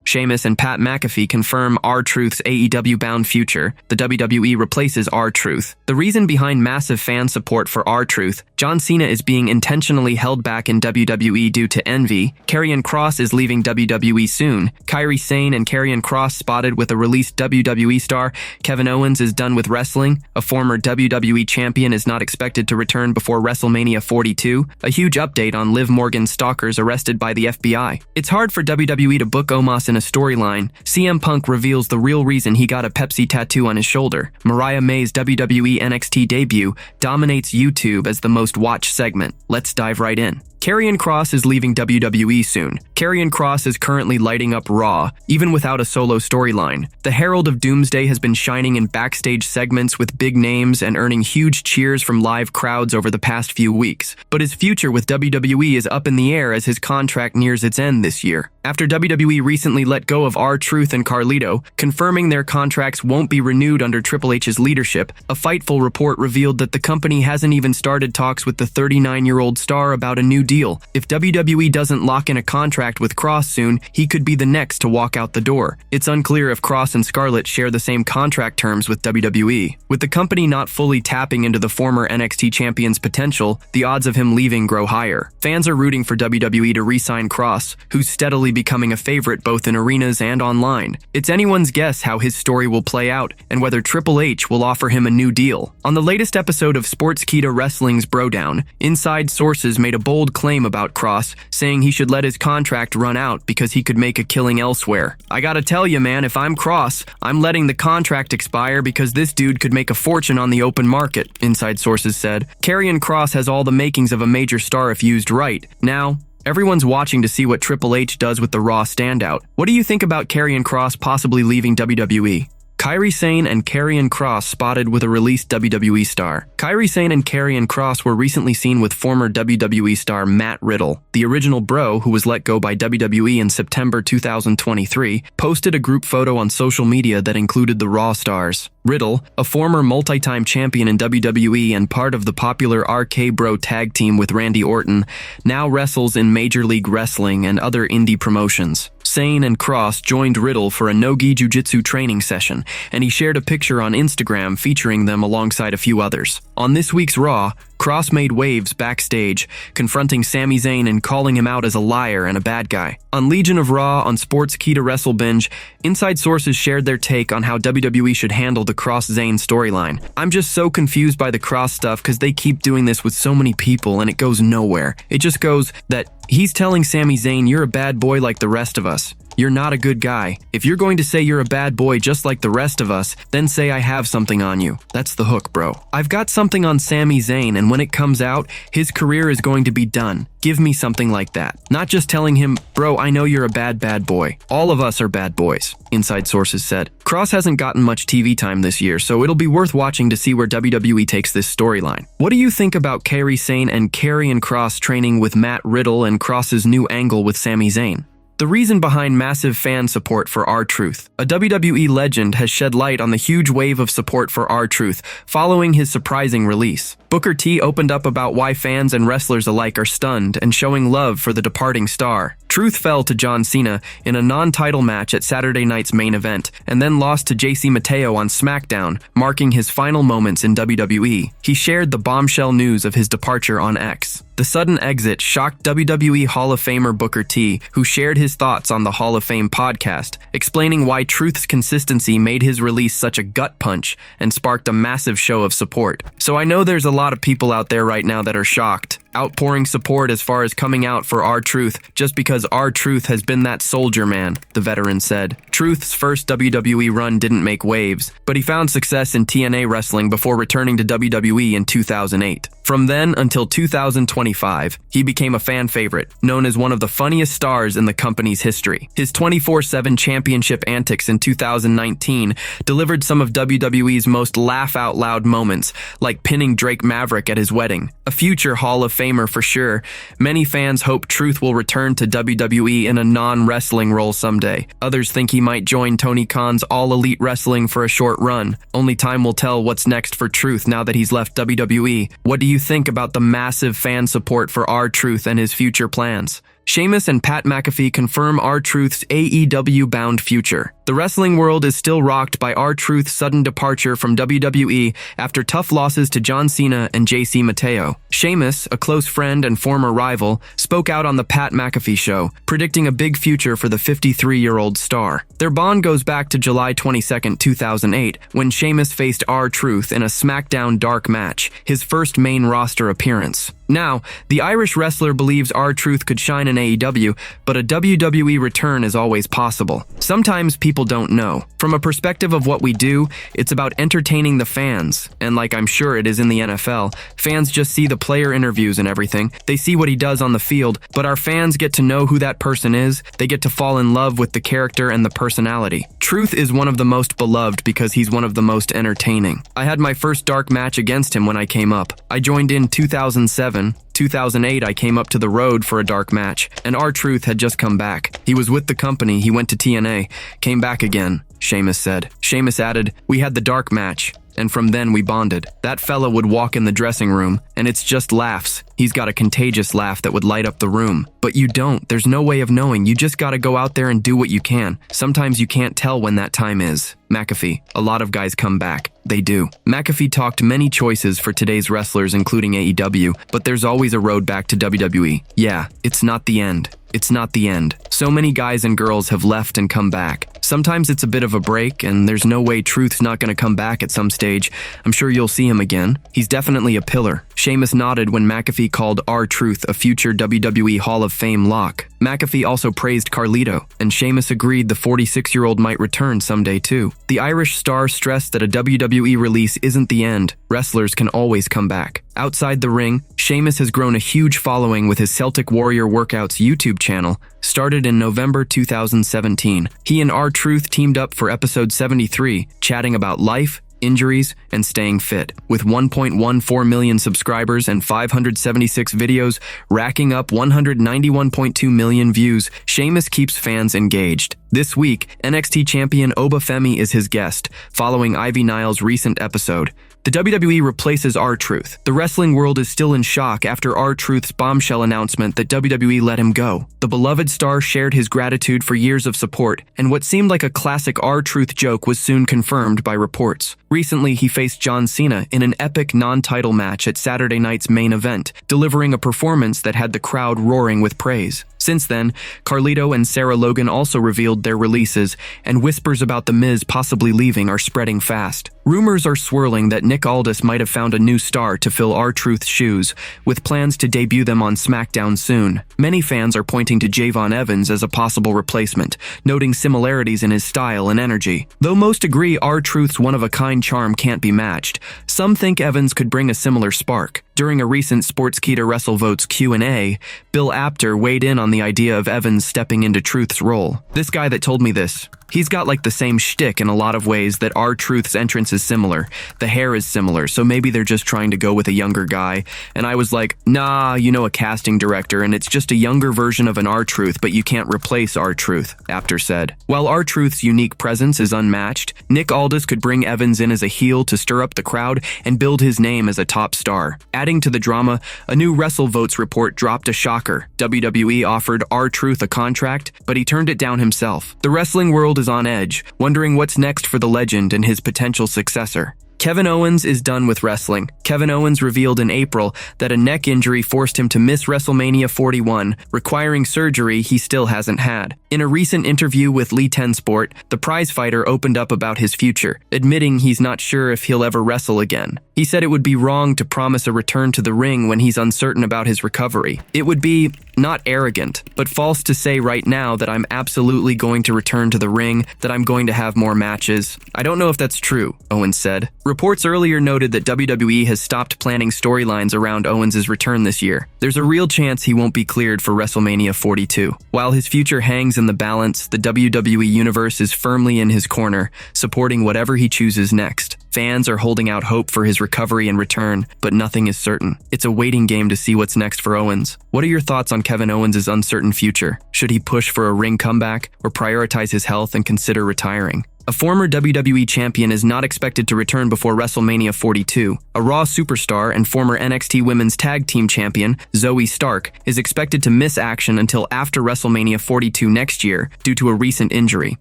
Sheamus and Pat McAfee confirm RTruth's AEW-bound future. The WWE replaces RTruth. The reason behind massive fan support for RTruth: John Cena is being intentionally held back in WWE due to envy. Karrion Kross is leaving WWE soon. Kairi, Sane, and Karrion Kross spotted with a released WWE star. Kevin Owens is done with wrestling. A former WWE champion is not expected to return before WrestleMania 42. A huge update on Liv Morgan's Stalkers arrested by the FBI. It's hard for WWE to book Omos in a storyline. CM Punk reveals the real reason he got a Pepsi tattoo on his shoulder. Mariah May's WWE NXT debut dominates YouTube as the most watched segment. Let's dive right in. Karrion Kross is leaving WWE soon. Karrion Kross is currently lighting up Raw, even without a solo storyline. The Herald of Doomsday has been shining in backstage segments with big names and earning huge cheers from live crowds over the past few weeks. But his future with WWE is up in the air as his contract nears its end this year. After WWE recently let go of RTruth and Carlito, confirming their contracts won't be renewed under Triple H's leadership, a Fightful report revealed that the company hasn't even started talks with the 39-year-old star about a new deal. If WWE doesn't lock in a contract with Kross soon, he could be the next to walk out the door. It's unclear if Kross and Scarlett share the same contract terms with WWE. With the company not fully tapping into the former NXT champion's potential, the odds of him leaving grow higher. Fans are rooting for WWE to re-sign Kross, who's steadily becoming a favorite both in arenas and online. It's anyone's guess how his story will play out and whether Triple H will offer him a new deal. On the latest episode of Sportskeeda Wrestling's Brodown, inside sources made a bold claim about Kross, saying he should let his contract run out because he could make a killing elsewhere. "I gotta tell you, man, if I'm Kross, I'm letting the contract expire because this dude could make a fortune on the open market," inside sources said. Karrion Kross has all the makings of a major star if used right. Now, everyone's watching to see what Triple H does with the Raw standout. What do you think about Karrion Kross possibly leaving WWE? Kairi, Sane, and Karrion Kross spotted with a released WWE star. Kairi, Sane, and Karrion Kross were recently seen with former WWE star Matt Riddle. The original Bro, who was let go by WWE in September 2023, posted a group photo on social media that included the Raw stars. Riddle, a former multi-time champion in WWE and part of the popular RK Bro tag team with Randy Orton, now wrestles in Major League Wrestling and other indie promotions. Sane and Kross joined Riddle for a no-gi jiu-jitsu training session, and he shared a picture on Instagram featuring them alongside a few others. On this week's Raw, Kross made waves backstage, confronting Sami Zayn and calling him out as a liar and a bad guy. On Legion of Raw on Sportskeeda Wrestle Binge, inside sources shared their take on how WWE should handle the Kross-Zayn storyline. "I'm just so confused by the Kross stuff because they keep doing this with so many people and it goes nowhere. It just goes that he's telling Sami Zayn, 'You're a bad boy like the rest of us. You're not a good guy. If you're going to say you're a bad boy just like the rest of us, then say I have something on you.' That's the hook, bro. I've got something on Sami Zayn, and when it comes out, his career is going to be done. Give me something like that. Not just telling him, 'Bro, I know you're a bad boy.' All of us are bad boys," inside sources said. Kross hasn't gotten much TV time this year, so it'll be worth watching to see where WWE takes this storyline. What do you think about Kairi, Sane, and Karrion Kross training with Matt Riddle and Kross's new angle with Sami Zayn? The reason behind massive fan support for RTruth. A WWE legend has shed light on the huge wave of support for RTruth following his surprising release. Booker T opened up about why fans and wrestlers alike are stunned and showing love for the departing star. Truth fell to John Cena in a non-title match at Saturday night's main event, and then lost to JC Mateo on SmackDown, marking his final moments in WWE. He shared the bombshell news of his departure on X. The sudden exit shocked WWE Hall of Famer Booker T, who shared his thoughts on the Hall of Fame podcast, explaining why Truth's consistency made his release such a gut punch and sparked a massive show of support. "So I know there's a lot of people out there right now that are shocked, outpouring support as far as coming out for RTruth just because RTruth has been that soldier man," the veteran said. Truth's first WWE run didn't make waves, but he found success in TNA wrestling before returning to WWE in 2008. From then until 2025, he became a fan favorite, known as one of the funniest stars in the company's history. His 24/7 championship antics in 2019 delivered some of WWE's most laugh-out-loud moments, like pinning Drake Maverick at his wedding. A future Hall of Famer for sure, many fans hope Truth will return to WWE in a non-wrestling role someday. Others think he might join Tony Khan's All Elite Wrestling for a short run. Only time will tell what's next for Truth now that he's left WWE. What do you think about the massive fan support for RTruth and his future plans? Sheamus and Pat McAfee confirm RTruth's AEW-bound future. The wrestling world is still rocked by RTruth's sudden departure from WWE after tough losses to John Cena and JC Mateo. Sheamus, a close friend and former rival, spoke out on the Pat McAfee show, predicting a big future for the 53-year-old star. Their bond goes back to July 22, 2008, when Sheamus faced RTruth in a SmackDown Dark match, his first main roster appearance. Now, the Irish wrestler believes RTruth could shine in AEW, but a WWE return is always possible. Sometimes people don't know. From a perspective of what we do, it's about entertaining the fans. And like I'm sure it is in the NFL, fans just see the player interviews and everything. They see what he does on the field, but our fans get to know who that person is. They get to fall in love with the character and the personality. Truth is one of the most beloved because he's one of the most entertaining. I had my first dark match against him when I came up. I joined in 2007. 2008, I came up to the road for a dark match, and RTruth had just come back. He was with the company, he went to TNA, came back again, Sheamus said. Sheamus added, "We had the dark match, and from then we bonded. That fella would walk in the dressing room, and it's just laughs. He's got a contagious laugh that would light up the room. But you don't. There's no way of knowing. You just gotta go out there and do what you can. Sometimes you can't tell when that time is." McAfee. A lot of guys come back. They do. McAfee talked many choices for today's wrestlers, including AEW, but there's always a road back to WWE. Yeah, it's not the end. It's not the end. So many guys and girls have left and come back. Sometimes it's a bit of a break, and there's no way Truth's not going to come back at some stage. I'm sure you'll see him again. He's definitely a pillar. Sheamus nodded when McAfee called RTruth a future WWE Hall of Fame lock. McAfee also praised Carlito, and Sheamus agreed the 46-year-old might return someday too. The Irish star stressed that a WWE release isn't the end. Wrestlers can always come back. Outside the ring, Sheamus has grown a huge following with his Celtic Warrior Workouts YouTube channel, started in November 2017. He and RTruth teamed up for episode 73, chatting about life, injuries, and staying fit. With 1.14 million subscribers and 576 videos, racking up 191.2 million views, Sheamus keeps fans engaged. This week, NXT champion Obafemi is his guest, following Ivy Nile's recent episode. The WWE replaces RTruth. The wrestling world is still in shock after RTruth's bombshell announcement that WWE let him go. The beloved star shared his gratitude for years of support, and what seemed like a classic RTruth joke was soon confirmed by reports. Recently, he faced John Cena in an epic non-title match at Saturday night's main event, delivering a performance that had the crowd roaring with praise. Since then, Carlito and Sarah Logan also revealed their releases, and whispers about The Miz possibly leaving are spreading fast. Rumors are swirling that Nick Aldis might have found a new star to fill RTruth's shoes, with plans to debut them on SmackDown soon. Many fans are pointing to Javon Evans as a possible replacement, noting similarities in his style and energy. Though most agree RTruth's one-of-a-kind charm can't be matched, some think Evans could bring a similar spark. During a recent Sportskeeda WrestleVotes Q&A, Bill Apter weighed in on the idea of Evans stepping into Truth's role. This guy that told me this, he's got like the same shtick in a lot of ways that RTruth's entrance is similar. The hair is similar, so maybe they're just trying to go with a younger guy. And I was like, nah, you know, a casting director, and it's just a younger version of an RTruth, but you can't replace RTruth, Apter said. While RTruth's unique presence is unmatched, Nick Aldis could bring Evans in as a heel to stir up the crowd and build his name as a top star. Adding to the drama, a new WrestleVotes report dropped a shocker. WWE offered RTruth a contract, but he turned it down himself. The wrestling world is on edge, wondering what's next for the legend and his potential successor. Kevin Owens is done with wrestling. Kevin Owens revealed in April that a neck injury forced him to miss WrestleMania 41, requiring surgery he still hasn't had. In a recent interview with Lee Tensport, the prizefighter opened up about his future, admitting he's not sure if he'll ever wrestle again. He said it would be wrong to promise a return to the ring when he's uncertain about his recovery. It would be not arrogant, but false to say right now that I'm absolutely going to return to the ring, that I'm going to have more matches. I don't know if that's true, Owens said. Reports earlier noted that WWE has stopped planning storylines around Owens' return this year. There's a real chance he won't be cleared for WrestleMania 42. While his future hangs in the balance, the WWE Universe is firmly in his corner, supporting whatever he chooses next. Fans are holding out hope for his recovery and return, but nothing is certain. It's a waiting game to see what's next for Owens. What are your thoughts on Kevin Owens' uncertain future? Should he push for a ring comeback or prioritize his health and consider retiring? A former WWE champion is not expected to return before WrestleMania 42. A Raw superstar and former NXT Women's Tag Team Champion, Zoe Stark, is expected to miss action until after WrestleMania 42 next year due to a recent injury.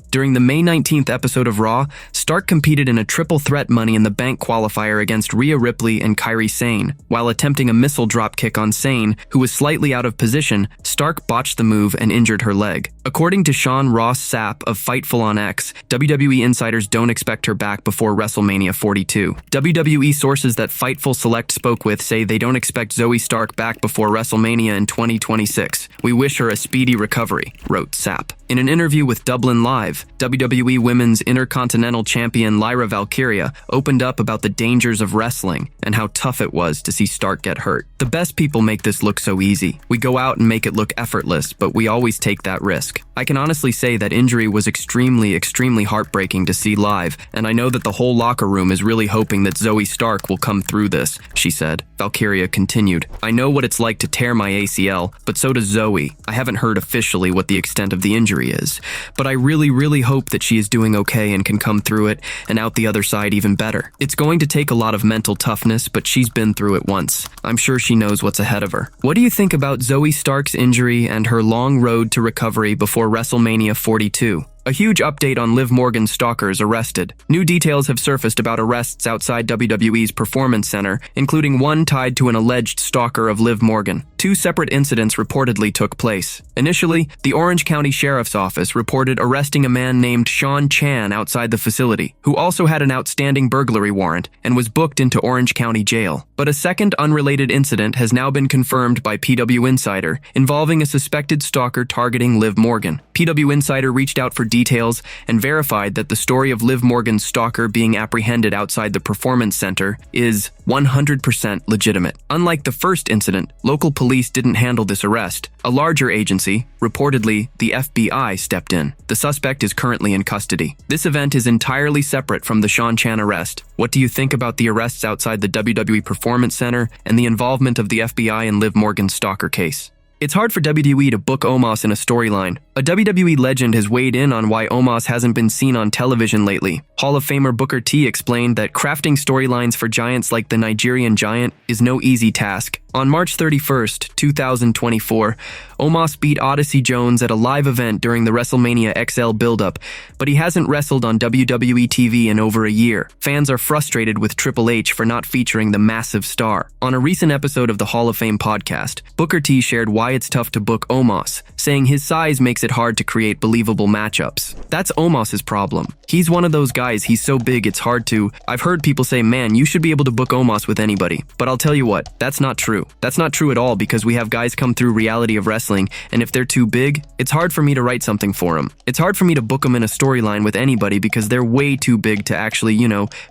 During the May 19th episode of Raw, Stark competed in a triple threat Money in the Bank qualifier against Rhea Ripley and Kairi Sane. While attempting a missile dropkick on Sane, who was slightly out of position, Stark botched the move and injured her leg. According to Sean Ross Sapp of Fightful on X, WWE insiders don't expect her back before WrestleMania 42. WWE sources that Fightful Select spoke with say they don't expect Zoe Stark back before WrestleMania in 2026. We wish her a speedy recovery, wrote Sapp. In an interview with Dublin Live, WWE Women's Intercontinental Champion Lyra Valkyria opened up about the dangers of wrestling and how tough it was to see Stark get hurt. The best people make this look so easy. We go out and make it look effortless, but we always take that risk. I can honestly say that injury was extremely heartbreaking to see live, and I know that the whole locker room is really hoping that Zoe Stark will come through this, she said. Valkyria continued, I know what it's like to tear my ACL, but so does Zoe. I haven't heard officially what the extent of the injury is, but I really hope that she is doing okay and can come through it and out the other side even better. It's going to take a lot of mental toughness, but she's been through it once. I'm sure she knows what's ahead of her. What do you think about Zoe Stark's injury and her long road to recovery before WrestleMania 42? A huge update on Liv Morgan's Stalkers arrested. New details have surfaced about arrests outside WWE's Performance Center, including one tied to an alleged stalker of Liv Morgan. Two separate incidents reportedly took place. Initially, the Orange County Sheriff's Office reported arresting a man named Sean Chan outside the facility, who also had an outstanding burglary warrant and was booked into Orange County Jail. But a second unrelated incident has now been confirmed by PW Insider, involving a suspected stalker targeting Liv Morgan. PW Insider reached out for details and verified that the story of Liv Morgan's stalker being apprehended outside the Performance Center is 100% legitimate. Unlike the first incident, local police didn't handle this arrest. A larger agency, reportedly the FBI, stepped in. The suspect is currently in custody. This event is entirely separate from the Sean Chan arrest. What do you think about the arrests outside the WWE Performance Center and the involvement of the FBI in Liv Morgan's stalker case? It's hard for WWE to book Omos in a storyline. A WWE legend has weighed in on why Omos hasn't been seen on television lately. Hall of Famer Booker T explained that crafting storylines for giants like the Nigerian Giant is no easy task. On March 31st, 2024, Omos beat Odyssey Jones at a live event during the WrestleMania XL build-up, but he hasn't wrestled on WWE TV in over a year. Fans are frustrated with Triple H for not featuring the massive star. On a recent episode of the Hall of Fame podcast, Booker T shared why it's tough to book Omos, saying his size makes it hard to create believable matchups. That's Omos's problem. He's one of those guys, he's so big it's hard to... I've heard people say, man, you should be able to book Omos with anybody. But I'll tell you what, that's not true. That's not true at all, because we have guys come through reality of wrestling, and if they're too big, it's hard for me to write something for them. It's hard for me to book them in a storyline with anybody because they're way too big to actually,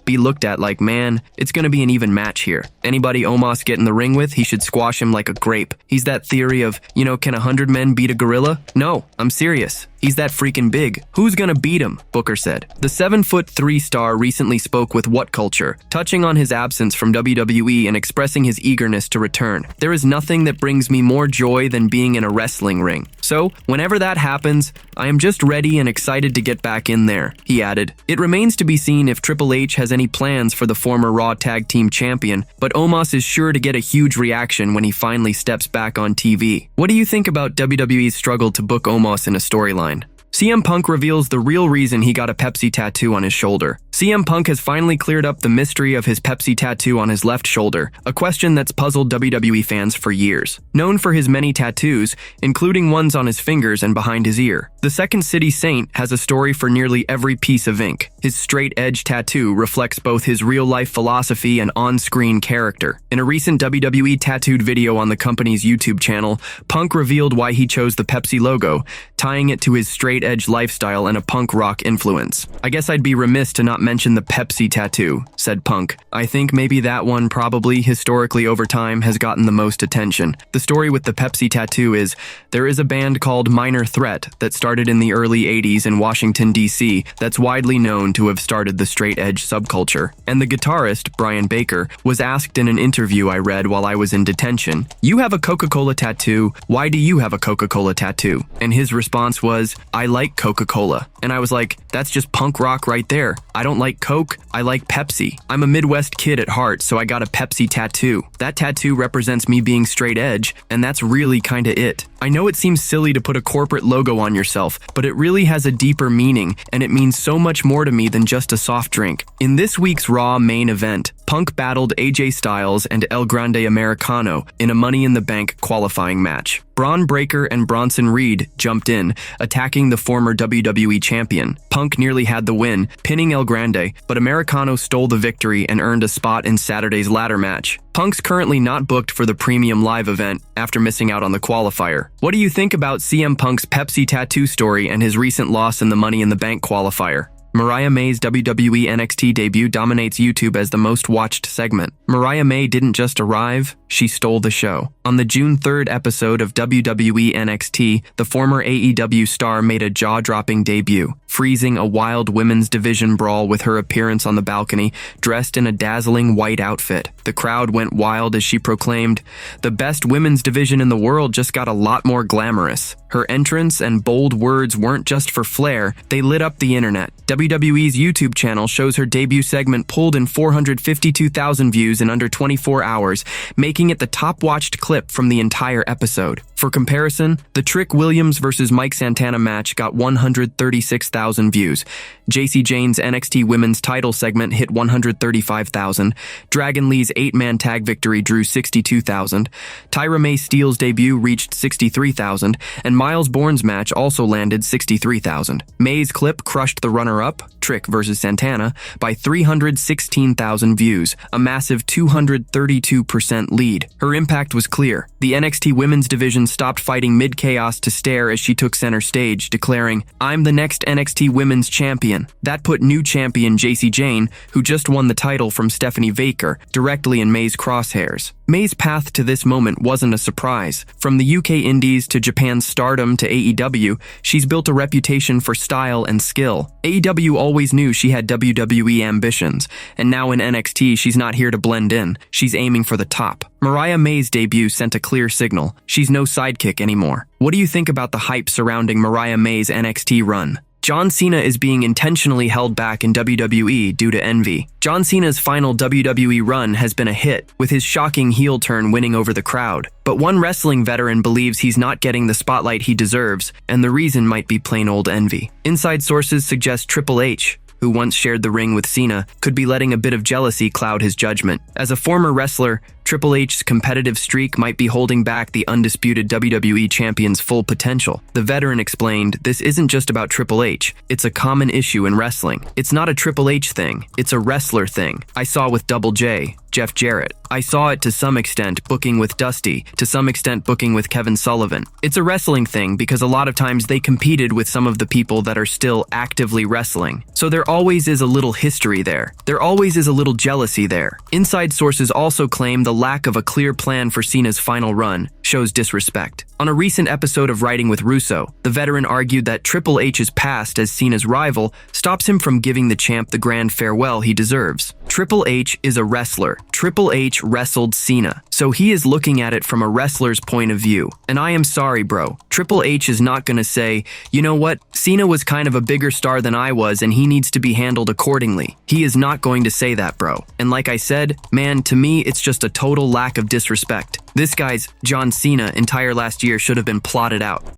be looked at like, man, it's gonna be an even match here. Anybody Omos get in the ring with, he should squash him like a grape. He's that theory of, can 100 men beat a gorilla? No, I'm serious. He's that freaking big. Who's gonna beat him? Booker said. The 7'3" star recently spoke with What Culture, touching on his absence from WWE and expressing his eagerness to return. There is nothing that brings me more joy than being in a wrestling ring. So, whenever that happens, I am just ready and excited to get back in there, he added. It remains to be seen if Triple H has any plans for the former Raw Tag Team Champion, but Omos is sure to get a huge reaction when he finally steps back on TV. What do you think about WWE's struggle to book Omos in a storyline? CM Punk reveals the real reason he got a Pepsi tattoo on his shoulder. CM Punk has finally cleared up the mystery of his Pepsi tattoo on his left shoulder, a question that's puzzled WWE fans for years. Known for his many tattoos, including ones on his fingers and behind his ear, the Second City Saint has a story for nearly every piece of ink. His straight edge tattoo reflects both his real-life philosophy and on-screen character. In a recent WWE tattooed video on the company's YouTube channel, Punk revealed why he chose the Pepsi logo, tying it to his straight edge lifestyle and a punk rock influence. I guess I'd be remiss to not mention the Pepsi tattoo, said Punk. I think maybe that one probably, historically over time, has gotten the most attention. The story with the Pepsi tattoo is, there is a band called Minor Threat that started in the early 80s in Washington, D.C. that's widely known to have started the straight edge subculture. And the guitarist, Brian Baker, was asked in an interview I read while I was in detention, "You have a Coca-Cola tattoo, why do you have a Coca-Cola tattoo?" And his response was, "I like Coca-Cola. And I was like, that's just punk rock right there. I don't like Coke, I like Pepsi. I'm a Midwest kid at heart, so I got a Pepsi tattoo. That tattoo represents me being straight edge, and that's really kinda it. I know it seems silly to put a corporate logo on yourself, but it really has a deeper meaning, and it means so much more to me than just a soft drink. In this week's Raw main event, Punk battled AJ Styles and El Grande Americano in a Money in the Bank qualifying match. Braun Breaker and Bronson Reed jumped in, attacking the former WWE champion. Punk nearly had the win, pinning El Grande, but Americano stole the victory and earned a spot in Saturday's ladder match. Punk's currently not booked for the Premium Live event after missing out on the qualifier. What do you think about CM Punk's Pepsi tattoo story and his recent loss in the Money in the Bank qualifier? Mariah May's WWE NXT debut dominates YouTube as the most watched segment. Mariah May didn't just arrive, she stole the show. On the June 3rd episode of WWE NXT, the former AEW star made a jaw-dropping debut, freezing a wild women's division brawl with her appearance on the balcony, dressed in a dazzling white outfit. The crowd went wild as she proclaimed, "The best women's division in the world just got a lot more glamorous." Her entrance and bold words weren't just for flair, they lit up the internet. WWE's YouTube channel shows her debut segment pulled in 452,000 views in under 24 hours, making it the top-watched clip from the entire episode. For comparison, the Trick Williams vs. Mike Santana match got 136,000 views. Jacy Jayne's NXT Women's title segment hit 135,000. Dragon Lee's 8-man tag victory drew 62,000. Tyra May Steele's debut reached 63,000, and Miles Bourne's match also landed 63,000. May's clip crushed the runner-up, Trick vs. Santana, by 316,000 views, a massive 232% lead. Her impact was clear. The NXT Women's division stopped fighting mid-chaos to stare as she took center stage, declaring, "I'm the next NXT Women's Champion." That put new champion Jacy Jayne, who just won the title from Stephanie Baker, directly in May's crosshairs. May's path to this moment wasn't a surprise. From the UK Indies to Japan's Stardom to AEW, she's built a reputation for style and skill. AEW always knew she had WWE ambitions, and now in NXT she's not here to blend in, she's aiming for the top. Mariah May's debut sent a clear signal. She's no sidekick anymore. What do you think about the hype surrounding Mariah May's NXT run? John Cena is being intentionally held back in WWE due to envy. John Cena's final WWE run has been a hit, with his shocking heel turn winning over the crowd. But one wrestling veteran believes he's not getting the spotlight he deserves, and the reason might be plain old envy. Inside sources suggest Triple H, who once shared the ring with Cena, could be letting a bit of jealousy cloud his judgment. As a former wrestler, Triple H's competitive streak might be holding back the undisputed WWE champion's full potential. The veteran explained, "This isn't just about Triple H. It's a common issue in wrestling. It's not a Triple H thing. It's a wrestler thing. I saw with Double J, Jeff Jarrett. I saw it to some extent booking with Dusty, to some extent booking with Kevin Sullivan. It's a wrestling thing because a lot of times they competed with some of the people that are still actively wrestling. So there always is a little history there. There always is a little jealousy there." Inside sources also claim the lack of a clear plan for Cena's final run shows disrespect. On a recent episode of Writing with Russo, the veteran argued that Triple H's past as Cena's rival stops him from giving the champ the grand farewell he deserves. Triple H is a wrestler. Triple H wrestled Cena, so he is looking at it from a wrestler's point of view. And I am sorry, bro. Triple H is not gonna say, "You know what? Cena was kind of a bigger star than I was and he needs to be handled accordingly." He is not going to say that, bro. And like I said, man, to me, it's just a total lack of disrespect. This guy's, John Cena, entire last year should have been plotted out.